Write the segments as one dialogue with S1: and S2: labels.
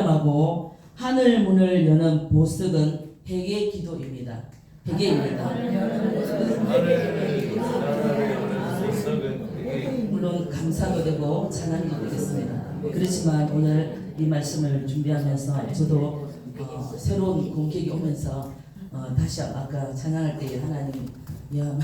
S1: 득담하고 하늘 문을 여는 보석은 회개 기도입니다. 회개입니다. 물론 감사도 되고 찬양도 되겠습니다. 그렇지만 오늘 이 말씀을 준비하면서 저도 새로운 공격이 오면서 다시 아까 찬양할 때 하나님, 야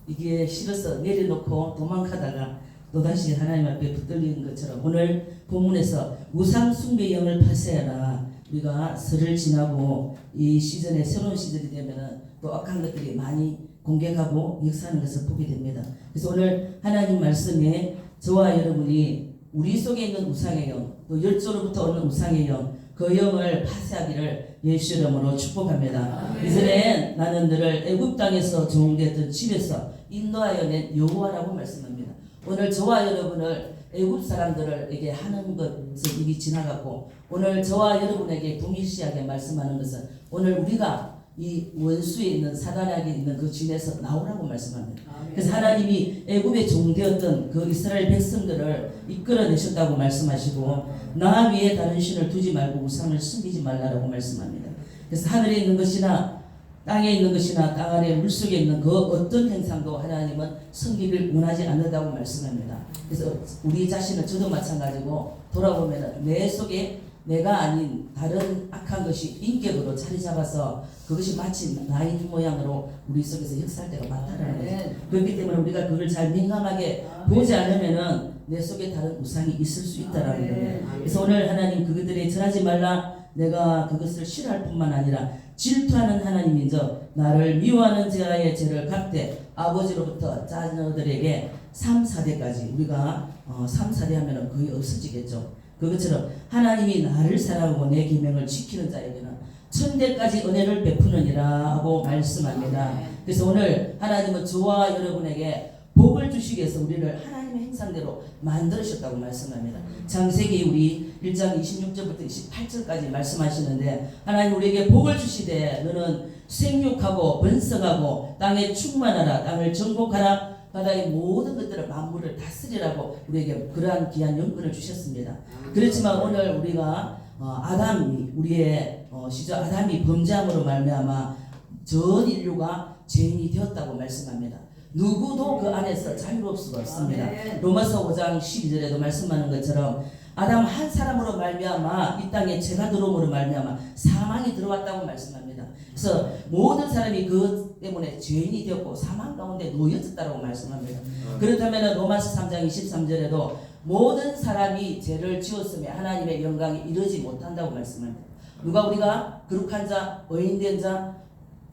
S1: 이게 싫어서 내려놓고 도망가다가 또다시 하나님 앞에 붙들리는 것처럼 오늘 본문에서 우상 숭배 영을 파쇄하라. 우리가 설을 지나고 이 시즌에 새로운 시즌이 되면은 또 악한 것들이 많이 공격하고 역사하는 것을 보게 됩니다. 그래서 오늘 하나님 말씀에 저와 여러분이 우리 속에 있는 우상의 영, 또 열조로부터 오는 우상의 영, 그 영을 파쇄하기를 예수 이름으로 축복합니다. 이전에 나는 너를 애굽 땅에서 종되었던 집에서 인도하여 낸 여호와라고 말씀합니다. 오늘 저와 여러분을 애굽 사람들에게 하는 것은 이미 지나갔고 오늘 저와 여러분에게 동일시하게 말씀하는 것은 오늘 우리가 이 원수에 있는 사단에게 있는 그 진에서 나오라고 말씀합니다. 그래서 하나님이 애굽에 종되었던 그 이스라엘 백성들을 이끌어내셨다고 말씀하시고 나 위에 다른 신을 두지 말고 우상을 숨기지 말라라고 말씀합니다. 그래서 하늘에 있는 것이나 땅에 있는 것이나 땅 아래 물속에 있는 그 어떤 행상도 하나님은 섬기기를 원하지 않는다고 말씀합니다. 그래서 우리 자신은 저도 마찬가지고 돌아보면 내 속에 내가 아닌 다른 악한 것이 인격으로 자리 잡아서 그것이 마치 나인 모양으로 우리 속에서 역사할 때가 많다는 거죠. 그렇기 때문에 우리가 그걸 잘 민감하게 보지 않으면은 내 속에 다른 우상이 있을 수 있다라는 거예요. 그래서 오늘 하나님 그것들에 절하지 말라. 내가 그것을 싫어할 뿐만 아니라 질투하는 하나님인저 나를 미워하는 자의 죄를 갚되 아버지로부터 자녀들에게 3, 4대까지 우리가 3, 4대 하면 거의 없어지겠죠. 그것처럼 하나님이 나를 사랑하고 내 계명을 지키는 자에게는 천대까지 은혜를 베푸느니라 하고 말씀합니다. 그래서 오늘 하나님은 저와 여러분에게 복을 주시기 위해서 우리를 하나님의 형상대로 만들으셨다고 말씀합니다. 창세기 우리 1장 26절부터 28절까지 말씀하시는데 하나님 우리에게 복을 주시되 너는 생육하고 번성하고 땅에 충만하라. 땅을 정복하라. 바다의 모든 것들을 만물을 다스리라고 우리에게 그러한 귀한 영권을 주셨습니다. 그렇지만 오늘 우리가 아담이 우리의 시절 아담이 범죄함으로 말미암아 전 인류가 죄인이 되었다고 말씀합니다. 누구도 그 안에서 자유로울 수가 없습니다. 로마서 5장 12절에도 말씀하는 것처럼 아담 한 사람으로 말미암아 이 땅에 죄가 들어옴으로 말미암아 사망이 들어왔다고 말씀합니다. 그래서 모든 사람이 그 때문에 죄인이 되었고 사망 가운데 놓여졌다고 말씀합니다. 그렇다면 로마서 3장 23절에도 모든 사람이 죄를 지었으며 하나님의 영광에 이르지 못한다고 말씀합니다. 누가 우리가 거룩한 자, 의인된 자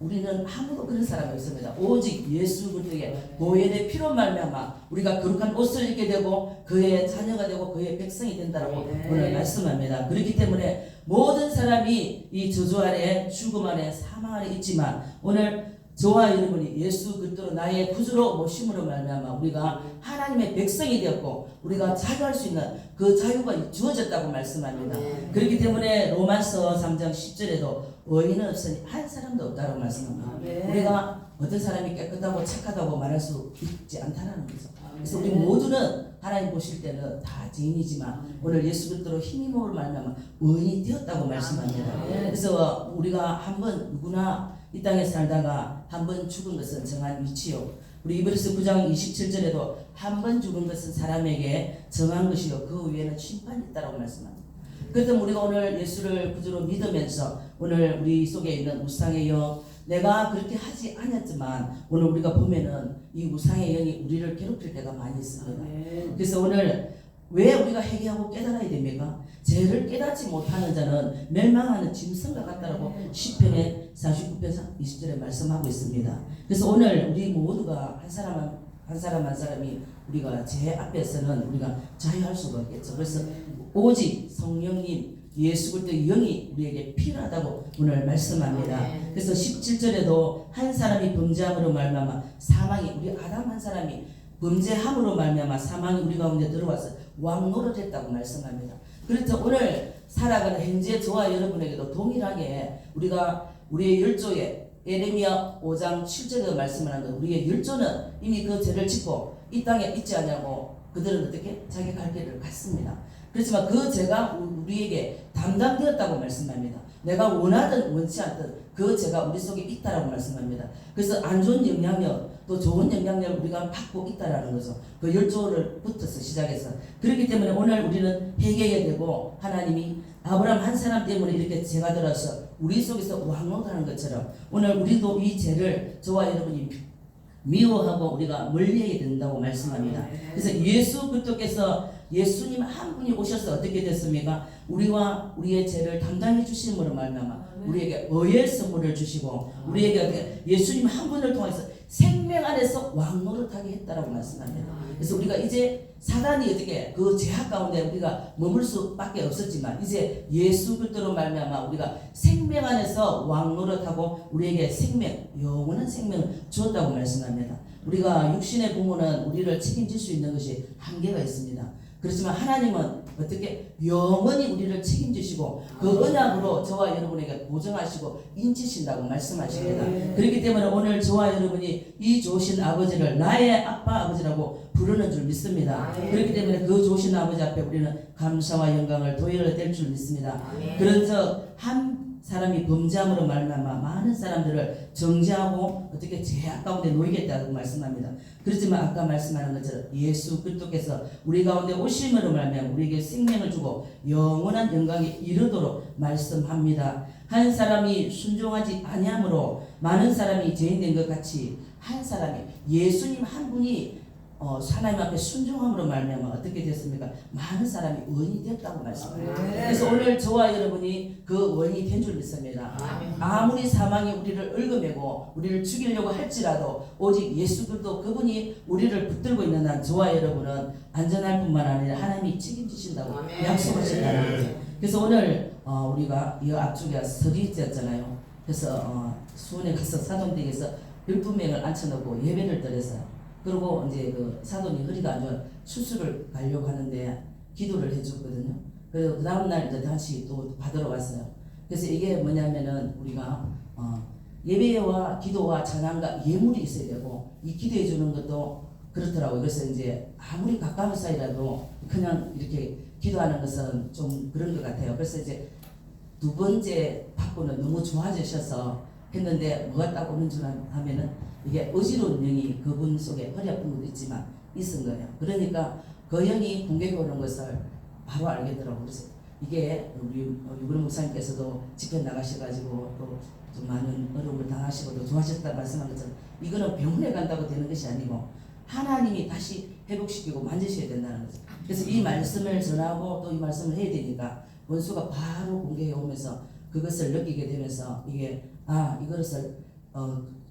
S1: 우리는 아무도 그런 사람이 없습니다. 오직 예수 그리스도의 보혈의 피로 말미암아 우리가 거룩한 옷을 입게 되고 그의 자녀가 되고 그의 백성이 된다라고 오늘 말씀합니다. 그렇기 때문에 모든 사람이 이 저주 아래 죽음 아래 사망 아래 있지만 오늘 저와 여러분이 예수 그리스도로 나의 구주로 모심으로 말미암아 우리가 하나님의 백성이 되었고 우리가 자유할 수 있는 그 자유가 주어졌다고 말씀합니다. 그렇기 때문에 로마서 3장 10절에도 의인은 없으니 한 사람도 없다고 말씀합니다. 우리가 어떤 사람이 깨끗하고 착하다고 말할 수 있지 않다는 거죠. 그래서 우리 모두는 하나님 보실 때는 다 죄인이지만 오늘 예수 그리스도로 힘입음으로 말미암아 의인이 되었다고 말씀합니다. 그래서 우리가 한번 누구나 이 땅에 살다가 한 번 죽은 것은 정한 위치요. 우리 이브리서 9장 27절에도 한 번 죽은 것은 사람에게 정한 것이요 그 위에는 심판이 있다고 말씀합니다. 그렇다면 우리가 오늘 예수를 구주로 믿으면서 오늘 우리 속에 있는 우상의 영 내가 그렇게 하지 않았지만 오늘 우리가 보면은 이 우상의 영이 우리를 괴롭힐 때가 많이 있습니다. 그래서 오늘 왜 우리가 회개하고 깨달아야 됩니까? 죄를 깨닫지 못하는 자는 멸망하는 짐승과 같다라고 시편의 49편 20절에 말씀하고 있습니다. 그래서 오늘 우리 모두가 한 사람이 우리가 죄 앞에서는 우리가 자유할 수가 없겠죠. 그래서 오직 성령님 예수 그리스도의 영이 우리에게 필요하다고 오늘 말씀합니다. 그래서 17절에도 한 사람이 범죄함으로 말미암아 사망이 우리 아담 한 사람이 범죄함으로 말미암아 사망이 우리 가운데 들어와서 왕노를 했다고 말씀합니다. 그래서 오늘 살아가는 현재 저와 여러분에게도 동일하게 우리가 우리의 열조에 예레미야 5장 7절에도 말씀을 하는 것 우리의 열조는 이미 그 죄를 짓고 이 땅에 있지 않냐고 그들은 어떻게 자기 갈 길을 갔습니다. 그렇지만 그 죄가 우리에게 담당되었다고 말씀합니다. 내가 원하든 원치 않든 그 죄가 우리 속에 있다라고 말씀합니다. 그래서 안 좋은 영향력 또 좋은 영향력을 우리가 받고 있다라는 거죠. 그 10조를 붙어서 시작해서. 그렇기 때문에 오늘 우리는 회개해야 되고, 하나님이 아브라함 한 사람 때문에 이렇게 죄가 들어서 우리 속에서 왕노하는 것처럼 오늘 우리도 이 죄를 저와 여러분이 미워하고 우리가 멀리해야 된다고 말씀합니다. 그래서 예수 그리스도께서 예수님 한 분이 오셔서 어떻게 됐습니까? 우리와 우리의 죄를 담당해 주심으로 말미암아 우리에게 의의 선물을 주시고, 우리에게 예수님 한 분을 통해서 생명 안에서 왕노릇하게 했다라고 말씀합니다. 그래서 우리가 이제 사단이 어떻게 그 죄악 가운데 우리가 머물 수밖에 없었지만, 이제 예수 그리스도로 말미암아 우리가 생명 안에서 왕노릇하고 우리에게 생명, 영원한 생명을 주었다고 말씀합니다. 우리가 육신의 부모는 우리를 책임질 수 있는 것이 한계가 있습니다. 그렇지만 하나님은 어떻게 영원히 우리를 책임지시고 그 언약으로 저와 여러분에게 보증하시고 인치신다고 말씀하십니다. 그렇기 때문에 오늘 저와 여러분이 이 좋으신 아버지를 나의 아빠 아버지라고 부르는 줄 믿습니다. 그렇기 때문에 그 좋으신 아버지 앞에 우리는 감사와 영광을 도해야 될 줄 믿습니다. 그래서 한 사람이 범죄함으로 말미암아 많은 사람들을 정죄하고 어떻게 죄악 가운데 놓이겠다고 말씀합니다. 그렇지만 아까 말씀하는 것처럼 예수 그리스도께서 우리 가운데 오심으로 말미암아 우리에게 생명을 주고 영원한 영광에 이르도록 말씀합니다. 한 사람이 순종하지 아니함으로 많은 사람이 죄인된 것 같이 한 사람이 예수님 한 분이 하나님 앞에 순종함으로 말미암아 어떻게 됐습니까? 많은 사람이 원이 되었다고 말씀합니다. 그래서 오늘 저와 여러분이 그 원이 된 줄 믿습니다. 아무리 사망이 우리를 얽어매고 우리를 죽이려고 할지라도 오직 예수 그리스도 그분이 우리를 붙들고 있는 한 저와 여러분은 안전할 뿐만 아니라 하나님이 책임지신다고 약속하신다는 거죠. 그래서 오늘 우리가 이 앞쪽에 설이었잖아요. 그래서 수원에 가서 사돈댁에서 12명을 앉혀놓고 예배를 드렸어요. 그리고 이제 그 사돈이 허리가 안 좋아 수술을 가려고 하는데 기도를 해줬거든요. 그래서 그 다음날 이제 다시 또 받으러 갔어요. 그래서 이게 뭐냐면은 우리가 예배와 기도와 찬양과 예물이 있어야 되고, 이 기도해 주는 것도 그렇더라고요. 그래서 이제 아무리 가까운 사이라도 그냥 이렇게 기도하는 것은 좀 그런 것 같아요. 그래서 이제 두 번째 받고는 너무 좋아지셔서 했는데 뭐가 딱 오는 줄 하면은 이게 어지러운 영이 그분 속에 허리 아픈 것도 있지만 있은 거예요. 그러니까 그 영이 공격해 오는 것을 바로 알게 되더라고요. 그래서 이게 우리 유근 목사님께서도 집회 나가셔가지고 또 좀 많은 어려움을 당하시고 또 좋아하셨다 말씀한 것처럼 이거는 병원에 간다고 되는 것이 아니고 하나님이 다시 회복시키고 만지셔야 된다는 거죠. 그래서 이 말씀을 전하고 또 이 말씀을 해야 되니까 원수가 바로 공격해 오면서 그것을 느끼게 되면서 이게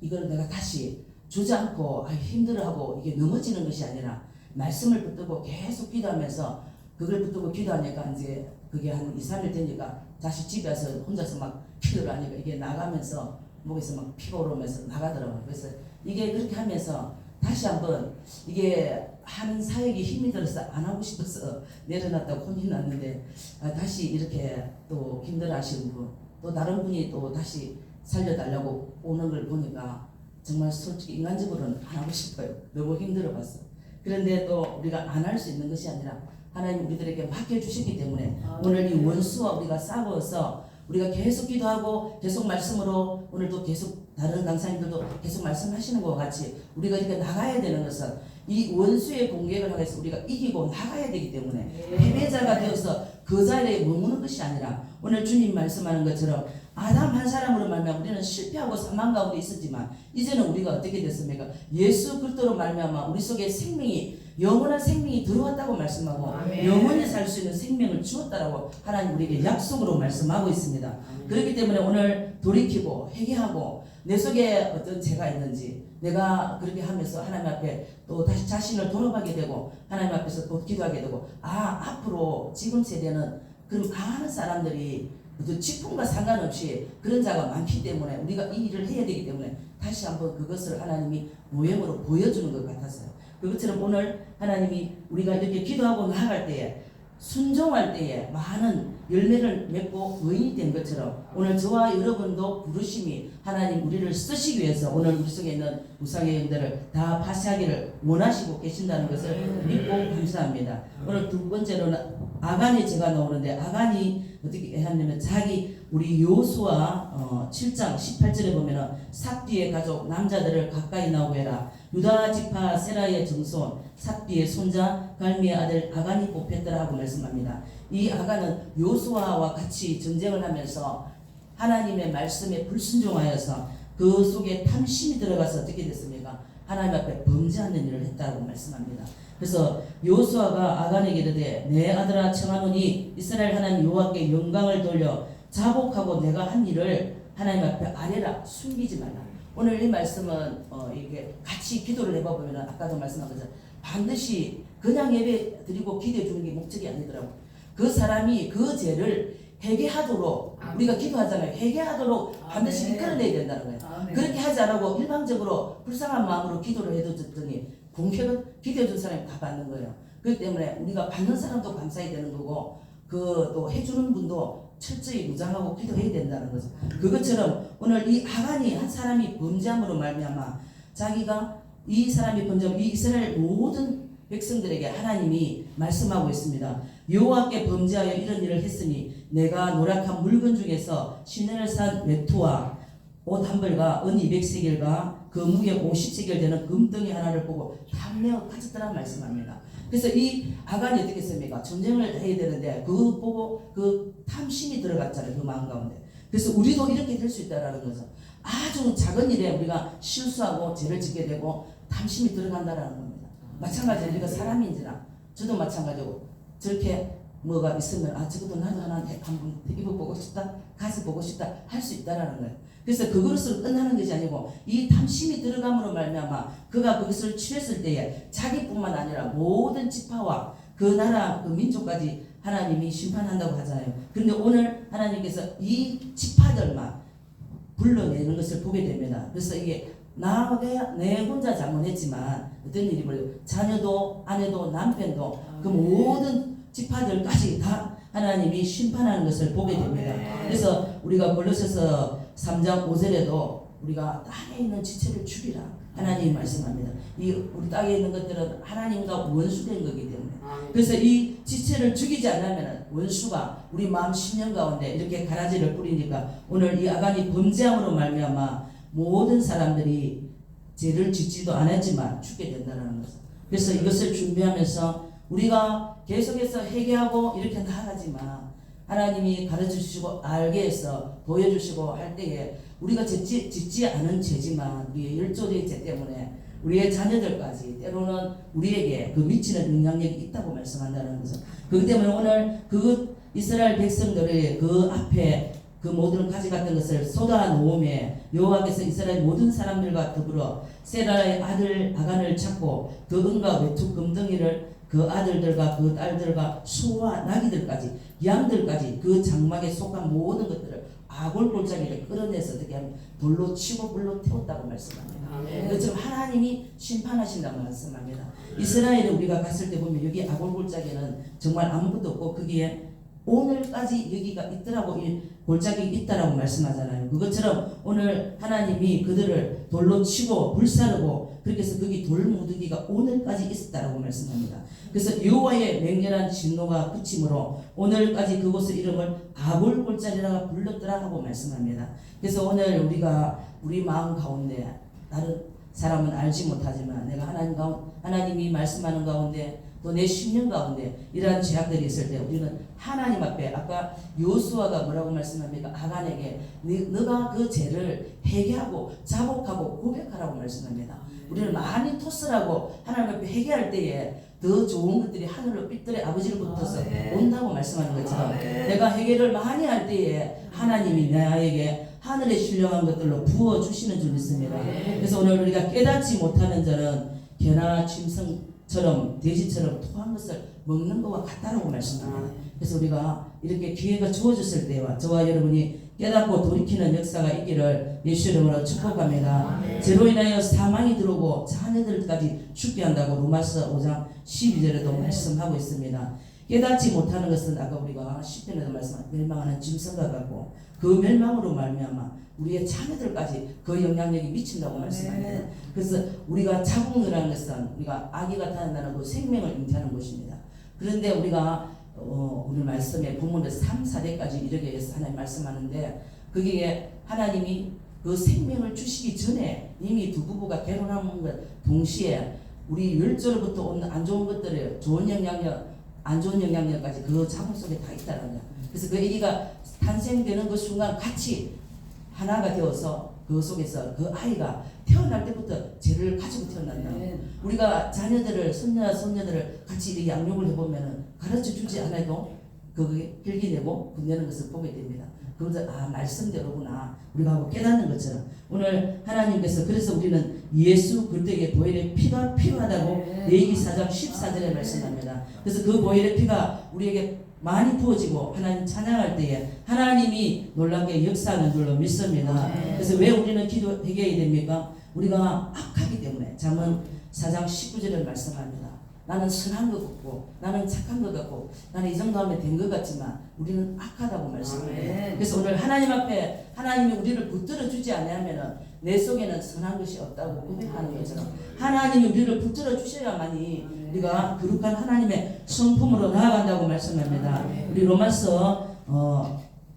S1: 이거를 내가 다시 주지 않고 힘들어하고 이게 넘어지는 것이 아니라 말씀을 붙들고 계속 기도하면서 그걸 붙들고 기도하니까 이제 그게 한 2, 3일 되니까 다시 집에 와서 혼자서 막 기도를 하니까 이게 나가면서 목에서 막 피가 오르면서 나가더라고요. 그래서 이게 그렇게 하면서 다시 한번 이게 하는 사역이 힘이 들어서 안 하고 싶어서 내려놨다고 혼이 났는데 다시 이렇게 또 힘들어 하시는 분, 또 다른 분이 또 다시 살려달라고 오는 걸 보니까 정말 솔직히 인간적으로는 안 하고 싶어요. 너무 힘들어 봤어. 그런데 또 우리가 안 할 수 있는 것이 아니라 하나님 우리들에게 맡겨주시기 때문에 오늘 이 원수와 우리가 싸워서 우리가 계속 기도하고 계속 말씀으로 오늘도 계속 다른 강사님들도 계속 말씀하시는 것과 같이 우리가 이렇게 나가야 되는 것은 이 원수의 공격을 하면서 우리가 이기고 나가야 되기 때문에 패배자가 되어서 그 자리에 머무는 것이 아니라 오늘 주님 말씀하는 것처럼 아담 한 사람으로 말미암아 우리는 실패하고 사망 가운데 있었지만 이제는 우리가 어떻게 됐습니까? 예수 그리스도로 말미암아 우리 속에 생명이 영원한 생명이 들어왔다고 말씀하고 영원히 살 수 있는 생명을 주었다라고 하나님 우리에게 약속으로 말씀하고 있습니다. 그렇기 때문에 오늘 돌이키고 회개하고 내 속에 어떤 죄가 있는지 내가 그렇게 하면서 하나님 앞에 또 다시 자신을 돌아보게 되고 하나님 앞에서 또 기도하게 되고 앞으로 지금 세대는 그럼 많은 사람들이 직분과 상관없이 그런 자가 많기 때문에 우리가 이 일을 해야 되기 때문에 다시 한번 그것을 하나님이 모형으로 보여주는 것 같았어요. 그것처럼 오늘 하나님이 우리가 이렇게 기도하고 나아갈 때에 순종할 때에 많은 열매를 맺고 의인이 된 것처럼 오늘 저와 여러분도 부르심이 하나님 우리를 쓰시기 위해서 오늘 우리 속에 있는 우상의 영들을 다 파쇄하기를 원하시고 계신다는 것을 믿고 감사합니다. 오늘 두 번째로는 아간의 제가 나오는데, 아간이 어떻게 했냐면 자기 우리 여호수아 7장 18절에 보면은 삽디의 가족 남자들을 가까이 나오게 해라. 유다 지파 세라의 정손 삽디의 손자 갈미의 아들 아간이 뽑혔더라 하고 말씀합니다. 이 아간은 여호수아와 같이 전쟁을 하면서 하나님의 말씀에 불순종하여서 그 속에 탐심이 들어가서 어떻게 됐습니까? 하나님 앞에 범죄하는 일을 했다고 말씀합니다. 그래서 여호수아가 아간에게 이르되 내 아들아 청하노니 이스라엘 하나님 여호와께 영광을 돌려 자복하고 내가 한 일을 하나님 앞에 아뢰라. 숨기지 말라. 오늘 이 말씀은 이게 같이 기도를 해보면 아까도 말씀한 것처럼 반드시 그냥 예배 드리고 기도해 주는 게 목적이 아니더라고요. 그 사람이 그 죄를 회개하도록 우리가 기도하잖아요. 회개하도록 반드시 이끌어내야 된다는 거예요. 그렇게 하지 않고 일방적으로 불쌍한 마음으로 기도를 해줬더니 공격은 기도해준 사람이 다 받는 거예요. 그렇기 때문에 우리가 받는 사람도 감사해야 되는 거고 그 또 해주는 분도 철저히 무장하고 기도해야 된다는 거죠. 그것처럼 오늘 이 아간이 한 사람이 범죄함으로 말미암아 자기가 이 사람이 범죄하면 이 이스라엘 모든 백성들에게 하나님이 말씀하고 있습니다. 여호와께 범죄하여 이런 일을 했으니 내가 노력한 물건 중에서 시내를 산 외투와 옷 한 벌과 은 200세겔과 그 무게 50세겔 되는 금덩이 하나를 보고 탐내어 가졌더라 말씀합니다. 그래서 이 아간이 어떻게 했습니까? 전쟁을 해야 되는데 그거 보고 그 탐심이 들어갔잖아요. 그 마음 가운데. 그래서 우리도 이렇게 될 수 있다라는 거죠. 아주 작은 일에 우리가 실수하고 죄를 짓게 되고 탐심이 들어간다라는 겁니다. 마찬가지로 우리가 사람인지라 저도 마찬가지고 저렇게 뭐가 있으면 저것도 나도 하나 한번 입어보고 싶다, 가져보고 싶다 할 수 있다라는 거예요. 그래서 그것으로 끝나는 것이 아니고 이 탐심이 들어감으로 말미암아 그가 그것을 취했을 때에 자기뿐만 아니라 모든 지파와 그 나라 그 민족까지 하나님이 심판한다고 하잖아요. 그런데 오늘 하나님께서 이 지파들만 불러내는 것을 보게 됩니다. 그래서 이게 내 혼자 잘못했지만 어떤 일이 벌어요. 자녀도 아내도 남편도 그 모든 지파들까지 다 하나님이 심판하는 것을 보게 됩니다. 그래서 우리가 골로새서 3장 5절에도 우리가 땅에 있는 지체를 죽이라 하나님이 말씀합니다. 이 우리 땅에 있는 것들은 하나님과 원수된 거기 때문에 그래서 이 지체를 죽이지 않으면 원수가 우리 마음 심령 가운데 이렇게 가라지를 뿌리니까 오늘 이 아간이 범죄함으로 말미암아 모든 사람들이 죄를 짓지도 않았지만 죽게 된다는 것을. 그래서 이것을 준비하면서 우리가 계속해서 회개하고 이렇게 나아가지만 하나님이 가르쳐주시고 알게 해서 보여주시고 할 때에 우리가 짓지 않은 죄지만 우리의 열조의 죄 때문에 우리의 자녀들까지 때로는 우리에게 그 미치는 영향력이 있다고 말씀한다는 것은 그렇기 때문에 오늘 그 이스라엘 백성들의 그 앞에 그 모든 가져갔던 것을 쏟아 놓음에 여호와께서 이스라엘 모든 사람들과 더불어 세라의 아들 아간을 찾고 그 은과 외투 금덩이를 그 아들들과 그 딸들과 소와 나귀들까지 양들까지 그 장막에 속한 모든 것들을 아골골짜기를 끌어내서 어떻게 하면 돌로 치고 불로 태웠다고 말씀합니다. 그것처럼 하나님이 심판하신다고 말씀합니다. 이스라엘에 우리가 갔을 때 보면 여기 아골골짜기는 정말 아무것도 없고 거기에 오늘까지 여기가 있더라고 이 골짜기 있다라고 말씀하잖아요. 그것처럼 오늘 하나님이 그들을 돌로 치고 불사르고 그렇게 해서 거기 돌무더기가 오늘까지 있었다라고 말씀합니다. 그래서 여호와의 맹렬한 진노가 그침으로 오늘까지 그곳의 이름을 아골골짜기라 불렀더라 하고 말씀합니다. 그래서 오늘 우리가 우리 마음 가운데 다른 사람은 알지 못하지만 내가 하나님이 말씀하는 가운데 또 내 심령 가운데 이러한 죄악들이 있을 때 우리는 하나님 앞에 아까 여호수아가 뭐라고 말씀합니까? 아간에게 너가 그 죄를 회개하고 자복하고 고백하라고 말씀합니다. 우리는 많이 토스라고 하나님 앞에 회개할 때에 더 좋은 것들이 하늘로 삐뚤의 아버지로부터 온다고 말씀하는 것처럼 내가 회개를 많이 할 때에 하나님이 나에게 하늘에 신령한 것들로 부어주시는 줄 믿습니다. 그래서 오늘 우리가 깨닫지 못하는 자는 개나 짐승처럼 돼지처럼 토한 것을 먹는 것과 같다라고 말씀합니다. 그래서 우리가 이렇게 기회가 주어졌을 때와 저와 여러분이 깨닫고 돌이키는 역사가 있기를 예수 이름으로 축복합니다. 죄로 인하여 사망이 들어오고 자녀들까지 죽게 한다고 로마서 5장 12절에도 말씀하고 있습니다. 깨닫지 못하는 것은 아까 우리가 10편에도 말씀한 멸망하는 짐승과 같고 그 멸망으로 말미암아 우리의 자녀들까지 그 영향력이 미친다고 말씀합니다. 그래서 우리가 자궁이라는 것은 우리가 아기가 태어나는 그 생명을 잉태하는 것입니다. 그런데 우리가 오늘 말씀에 본문에 3, 4대까지 이르게 해서 하나님 말씀하는데 그게 하나님이 그 생명을 주시기 전에 이미 두 부부가 결혼한 것 동시에 우리 율조로부터 온 안 좋은 것들을 좋은 영향력, 안 좋은 영향력까지 그 자궁 속에 다 있다는 거야. 그래서 그 아기가 탄생되는 그 순간 같이 하나가 되어서 그 속에서 그 아이가 태어날 때부터 죄를 가지고 태어난다. 우리가 자녀들을 손녀들을 같이 이렇게 양육을 해보면은 가르쳐 주지 않아도 그게 필기내고 분내는 것을 보게 됩니다. 그래서 말씀대로구나 우리가 하고 깨닫는 것처럼 오늘 하나님께서 그래서 우리는 예수 그리스도의 보혈의 피가 필요하다고 레위기 4장 14절에 말씀합니다. 그래서 그 보혈의 피가 우리에게 많이 부어지고 하나님 찬양할 때에 하나님이 놀랍게 역사하는 줄로 믿습니다. 그래서 왜 우리는 기도해야 됩니까? 우리가 악하기 때문에 잠언 4장 19절에 말씀합니다. 나는 선한 것 같고 나는 착한 것 같고 나는 이 정도 하면 된 것 같지만 우리는 악하다고 말씀합니다. 그래서 오늘 하나님 앞에 하나님이 우리를 붙들어 주지 않으면 내 속에는 선한 것이 없다고 고백하는 것처럼 하나님이 우리를 붙들어 주셔야만이 우리가 거룩한 하나님의 성품으로 나아간다고 말씀합니다. 우리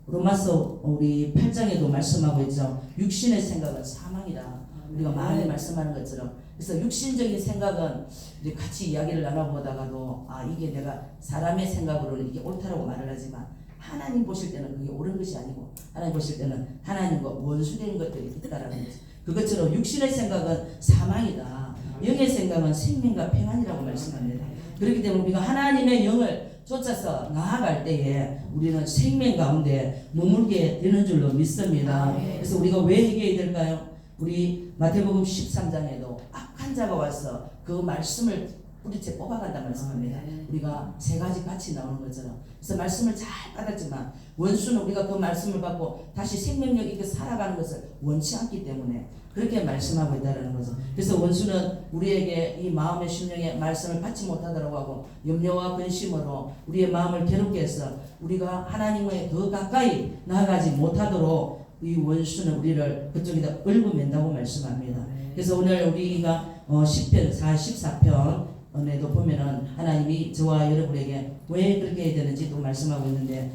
S1: 로마서 우리 8장에도 말씀하고 있죠. 육신의 생각은 사망이다. 우리가 많이 말씀하는 것처럼 그래서 육신적인 생각은 이제 같이 이야기를 나눠보다가도 이게 내가 사람의 생각으로는 이게 옳다라고 말을 하지만 하나님 보실 때는 그게 옳은 것이 아니고 하나님 보실 때는 하나님과 원수된 것들이 있다라는 거죠. 그것처럼 육신의 생각은 사망이다. 영의 생각은 생명과 평안이라고 말씀합니다. 그렇기 때문에 우리가 하나님의 영을 쫓아서 나아갈 때에 우리는 생명 가운데 머물게 되는 줄로 믿습니다. 그래서 우리가 왜 회개해야 될까요? 우리 마태복음 13장에도 악한 자가 와서 그 말씀을 뿌리째 뽑아간다 말씀합니다. 우리가 세 가지 같이 나오는 것처럼 그래서 말씀을 잘 받았지만 원수는 우리가 그 말씀을 받고 다시 생명력 있게 살아가는 것을 원치 않기 때문에 그렇게 말씀하고 있다는 거죠. 그래서 원수는 우리에게 이 마음의 심령의 말씀을 받지 못하도록 하고 염려와 근심으로 우리의 마음을 괴롭게 해서 우리가 하나님의 더 가까이 나아가지 못하도록 이 원수는 우리를 그쪽에다 얽어맨다고 말씀합니다. 그래서 오늘 우리가 10편 44편에도 보면은 하나님이 저와 여러분에게 왜 그렇게 해야 되는지 또 말씀하고 있는데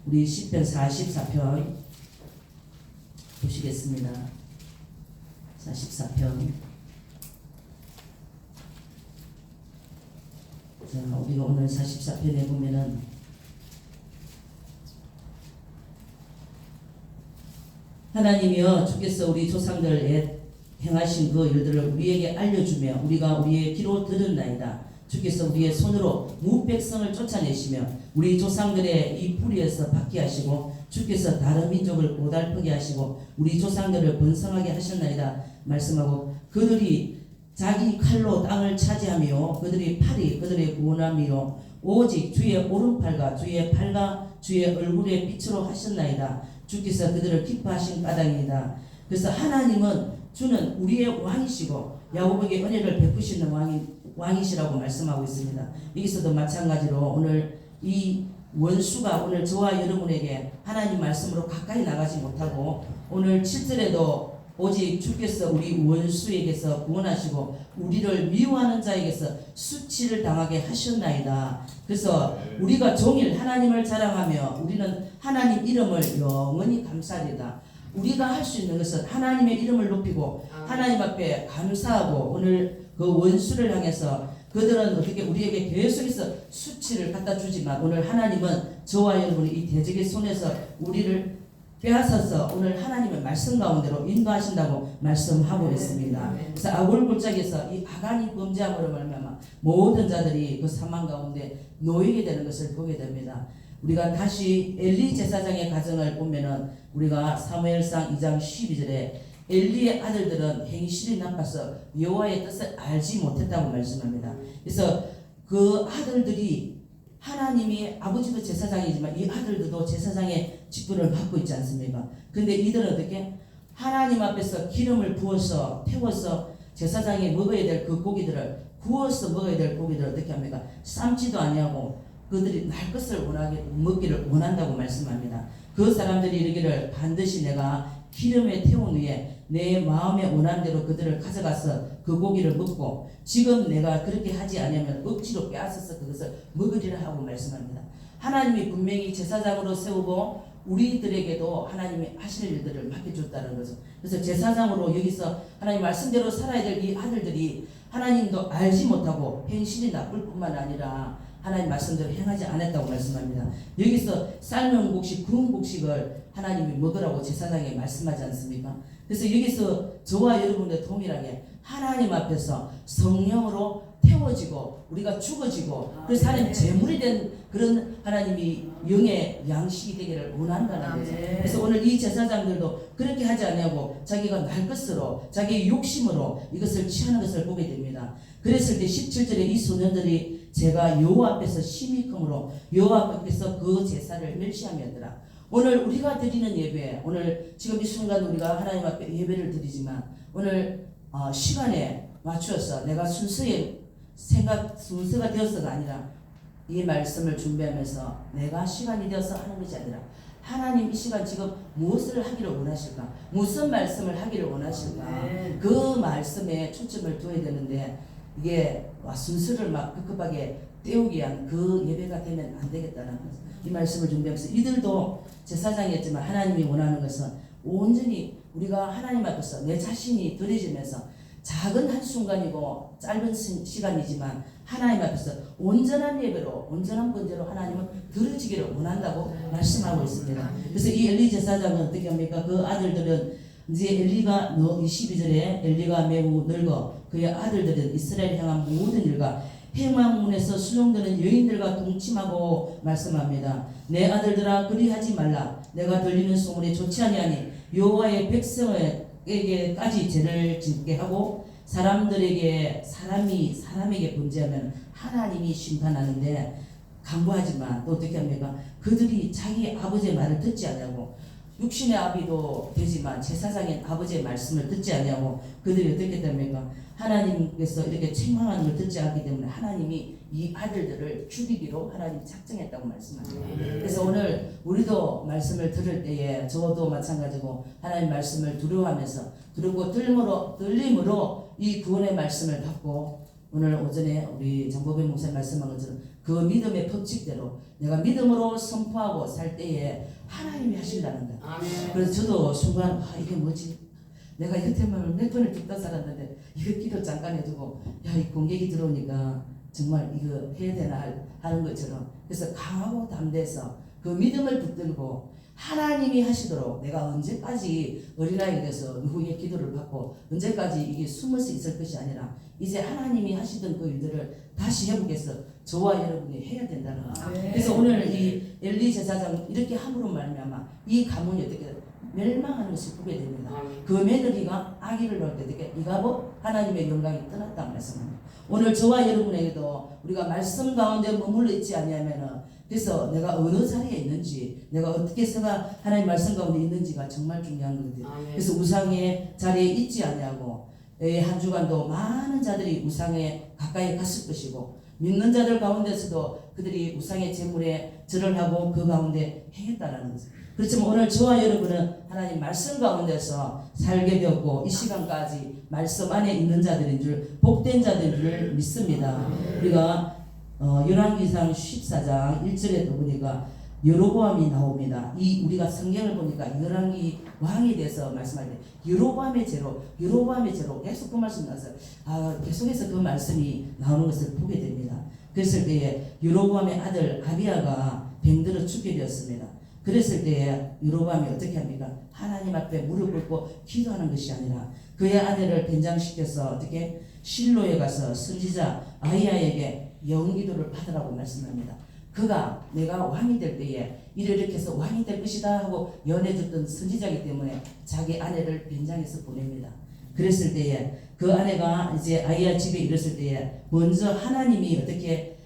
S1: 우리 10편 44편 보시겠습니다. 44편 자 우리가 오늘 44편에 보면은 하나님이여 주께서 우리 조상들의 행하신 그 일들을 우리에게 알려주며 우리가 우리의 귀로 들었나이다. 주께서 우리의 손으로 무백성을 쫓아내시며 우리 조상들의 이 뿌리에서 받게 하시고 주께서 다른 민족을 고달프게 하시고 우리 조상들을 번성하게 하셨나이다 말씀하고 그들이 자기 칼로 땅을 차지하며 그들의 팔이 그들의 구원함이요 오직 주의 오른팔과 주의 팔과 주의 얼굴의 빛으로 하셨나이다. 주께서 그들을 기뻐하신 까닭이다. 그래서 하나님은 주는 우리의 왕이시고 야곱에게 은혜를 베푸시는 왕이시라고 말씀하고 있습니다. 여기서도 마찬가지로 오늘 이 원수가 오늘 저와 여러분에게 하나님 말씀으로 가까이 나가지 못하고 오늘 7절에도 오직 주께서 우리 원수에게서 구원하시고 우리를 미워하는 자에게서 수치를 당하게 하셨나이다. 그래서 우리가 종일 하나님을 자랑하며 우리는 하나님 이름을 영원히 감사하리다. 우리가 할 수 있는 것은 하나님의 이름을 높이고 하나님 앞에 감사하고 오늘 그 원수를 향해서 그들은 어떻게 우리에게 계속해서 수치를 갖다 주지만 오늘 하나님은 저와 여러분이 이 대적의 손에서 우리를 빼앗아서 오늘 하나님의 말씀 가운데로 인도하신다고 말씀하고 있습니다. 그래서 아골 골짜기에서 이 아간이 범죄함으로 말미암아 모든 자들이 그 사망 가운데 놓이게 되는 것을 보게 됩니다. 우리가 다시 엘리 제사장의 가정을 보면은 우리가 사무엘상 2장 12절에 엘리의 아들들은 행실이 나빠서 여호와의 뜻을 알지 못했다고 말씀합니다. 그래서 그 아들들이 하나님이 아버지도 제사장이지만 이 아들들도 제사장의 직분을 맡고 있지 않습니까? 근데 이들은 어떻게 하나님 앞에서 기름을 부어서 태워서 제사장이 먹어야 될 그 고기들을 구워서 먹어야 될 고기들을 어떻게 합니까? 삶지도 아니하고 그들이 날 것을 원하게 먹기를 원한다고 말씀합니다. 그 사람들이 이르기를 반드시 내가 기름에 태운 후에 내 마음에 원하는 대로 그들을 가져가서 그 고기를 먹고 지금 내가 그렇게 하지 않으면 억지로 빼앗아서 그것을 먹으리라 하고 말씀합니다. 하나님이 분명히 제사장으로 세우고 우리들에게도 하나님이 하실 일들을 맡겨줬다는 거죠. 그래서 제사장으로 여기서 하나님 말씀대로 살아야 될 이 아들들이 하나님도 알지 못하고 행실이 나쁠 뿐만 아니라 하나님 말씀대로 행하지 않았다고 말씀합니다. 여기서 삶은 곡식, 구운 곡식을 하나님이 먹으라고 제사장에 말씀하지 않습니까? 그래서 여기서 저와 여러분들 동일하게 하나님 앞에서 성령으로 태워지고 우리가 죽어지고 그래서 하나님 제물이 된 그런 하나님이 영의 양식이 되기를 원한다는 거죠. 그래서 오늘 이 제사장들도 그렇게 하지 않냐고 자기가 날 것으로 자기의 욕심으로 이것을 취하는 것을 보게 됩니다. 그랬을 때 17절에 이 소년들이 제가 여호와 앞에서 심히 크므로 여호와 앞에서 그 제사를 멸시하며더라. 오늘 우리가 드리는 예배, 오늘 지금 이 순간 우리가 하나님 앞에 예배를 드리지만 오늘 시간에 맞추어서 내가 순서가 되어서가 아니라 이 말씀을 준비하면서 내가 시간이 되어서 하는 것이 아니라 하나님 이 시간 지금 무엇을 하기를 원하실까? 무슨 말씀을 하기를 원하실까? 그 말씀에 초점을 둬야 되는데 이게 순서를 막 급급하게 때우기 위한 그 예배가 되면 안 되겠다는 거죠. 이 말씀을 준비하면서 이들도 제사장이었지만 하나님이 원하는 것은 온전히 우리가 하나님 앞에서 내 자신이 드려지면서 작은 한순간이고 짧은 시간이지만 하나님 앞에서 온전한 예배로 온전한 번제로 하나님은 드려지기를 원한다고 말씀하고 있습니다. 그래서 이 엘리 제사장은 어떻게 합니까? 그 아들들은 이제 엘리가 22절에 엘리가 매우 늙어 그의 아들들은 이스라엘 향한 모든 일과 행망문에서 수종드는 여인들과 동침하고 말씀합니다. 내 아들들아 그리하지 말라. 내가 들리는 소문이 좋지 아니하니 여호와의 백성에게까지 죄를 짓게 하고 사람에게 범죄하면 하나님이 심판하는데 강구하지만 또 어떻게 합니까? 그들이 자기 아버지의 말을 듣지 않냐고 육신의 아비도 되지만 제사장인 아버지의 말씀을 듣지 않냐고 그들이 어떻게 됩니까? 하나님께서 이렇게 책망하는 걸 듣지 않기 때문에 하나님이 이 아들들을 죽이기로 하나님이 작정했다고 말씀합니다. 그래서 오늘 우리도 말씀을 들을 때에 저도 마찬가지고 하나님 말씀을 두려워하면서 두렵고 들림으로 이 구원의 말씀을 받고 오늘 오전에 우리 장보배 목사님 말씀한 것처럼 그 믿음의 법칙대로 내가 믿음으로 선포하고 살 때에 하나님이 하신다는 거예요. 그래서 저도 순간 이게 뭐지? 내가 여태만 몇 번을 듣다 살았는데 이거 기도 잠깐 해두고 이 공격이 들어오니까 정말 이거 해야 되나 하는 것처럼 그래서 강하고 담대해서 그 믿음을 붙들고 하나님이 하시도록 내가 언제까지 어린아이가 돼서 누구의 기도를 받고 언제까지 이게 숨어서 있을 것이 아니라 이제 하나님이 하시던 그 일들을 다시 회복해서 저와 여러분이 해야 된다는 거예요. 그래서 오늘 이 엘리 제사장 이렇게 함으로 말미암아 이 가문이 어떻게 멸망하는 것을 보게 됩니다. 그 며느리가 아기를 낳을 때 어떻게 이가복 하나님의 영광이 떠났다 말씀합니다. 오늘 저와 여러분에게도 우리가 말씀 가운데 머물러 있지 아니하면은 그래서 내가 어느 자리에 있는지 내가 어떻게 해서가 하나님 말씀 가운데 있는지가 정말 중요한 거거든요. 그래서 우상의 자리에 있지 아니하고 한 주간도 많은 자들이 우상에 가까이 갔을 것이고 믿는 자들 가운데서도 그들이 우상의 제물에 절을 하고 그 가운데 행했다라는 거죠. 그렇지만 오늘 저와 여러분은 하나님 말씀 가운데서 살게 되었고 이 시간까지 말씀 안에 있는 자들인 줄 복된 자들인 줄 믿습니다. 우리가 열왕기상 14장 1절에 보니까 여로보암이 나옵니다. 우리가 성경을 보니까 열왕기 왕이 돼서 말씀할 때 여로보암의 죄로 계속 그 말씀 나서 계속해서 그 말씀이 나오는 것을 보게 됩니다. 그랬을 때에 여로보암의 아들 아비야가 병들어 죽게 되었습니다. 그랬을 때에 여로보암이 어떻게 합니까? 하나님 앞에 무릎 꿇고 기도하는 것이 아니라 그의 아내를 변장시켜서 어떻게 실로에 가서 선지자 아히야에게 영기도를 받으라고 말씀합니다. 그가 내가 왕이 될 때에 이렇게 해서 왕이 될 것이다 하고 연해줬던 선지자이기 때문에 자기 아내를 변장해서 보냅니다. 그랬을 때에 그 아내가 이제 아히야 집에 이르렀을 때에 먼저 하나님이 어떻게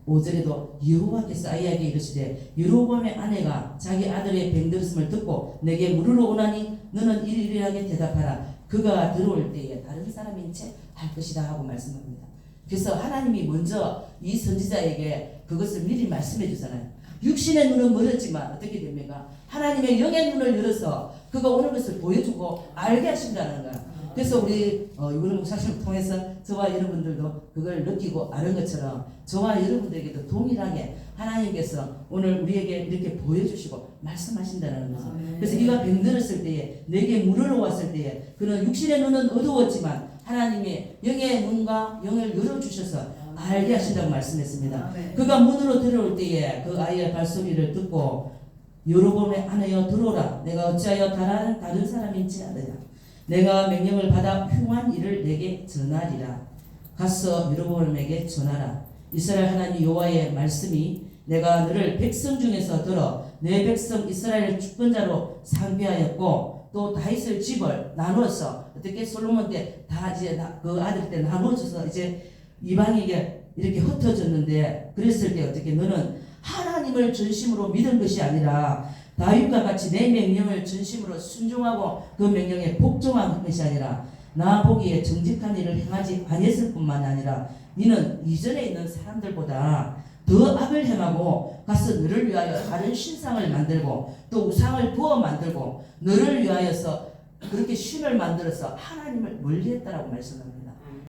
S1: 5절에도 여호와께서 아히야에게 이르시되 여로보암의 아내가 자기 아들의 병들었음을 듣고 내게 물으러 오나니 너는 일일하게 대답하라. 그가 들어올 때에 다른 사람인 채 할 것이다 하고 말씀합니다. 그래서 하나님이 먼저 이 선지자에게 그 그것을 미리 말씀해 주잖아요. 육신의 눈은 멀었지만 어떻게 됩니까? 하나님의 영의 눈을 열어서 그가 오는 것을 보여주고 알게 하신다는 거야. 그래서 우리 이번 목사님을 통해서 저와 여러분들도 그걸 느끼고 아는 것처럼 저와 여러분들에게도 동일하게 하나님께서 오늘 우리에게 이렇게 보여주시고 말씀하신다는 거죠. 그래서 네가 병들었을 때에 내게 물으러 왔을 때에 그는 육신의 눈은 어두웠지만 하나님의 영의 눈과 영을 열어주셔서 알게 하신다고 말씀했습니다. 그가 문으로 들어올 때에 그 아이의 발소리를 듣고 여로보암의 아내여 들어오라. 내가 어찌하여 다른 사람인지 알으라. 내가 명령을 받아 흉한 일을 내게 전하리라. 가서 여로보암에게 전하라. 이스라엘 하나님 여호와의 말씀이 내가 너를 백성 중에서 들어 내 백성 이스라엘 주권자로 상비하였고 또 다윗의 집을 나누어서 어떻게 솔로몬 때 다 이제 그 아들 때 나누어져서 이제 이방에게 이렇게 흩어졌는데 그랬을 때 어떻게 너는 하나님을 전심으로 믿은 것이 아니라 다윗과 같이 내 명령을 전심으로 순종하고 그 명령에 복종한 것이 아니라 나 보기에 정직한 일을 행하지 아니했을 뿐만 아니라 너는 이전에 있는 사람들보다 더 악을 행하고 가서 너를 위하여 다른 신상을 만들고 또 우상을 부어 만들고 너를 위하여서 그렇게 신을 만들어서 하나님을 멀리했다라고 말씀합니다.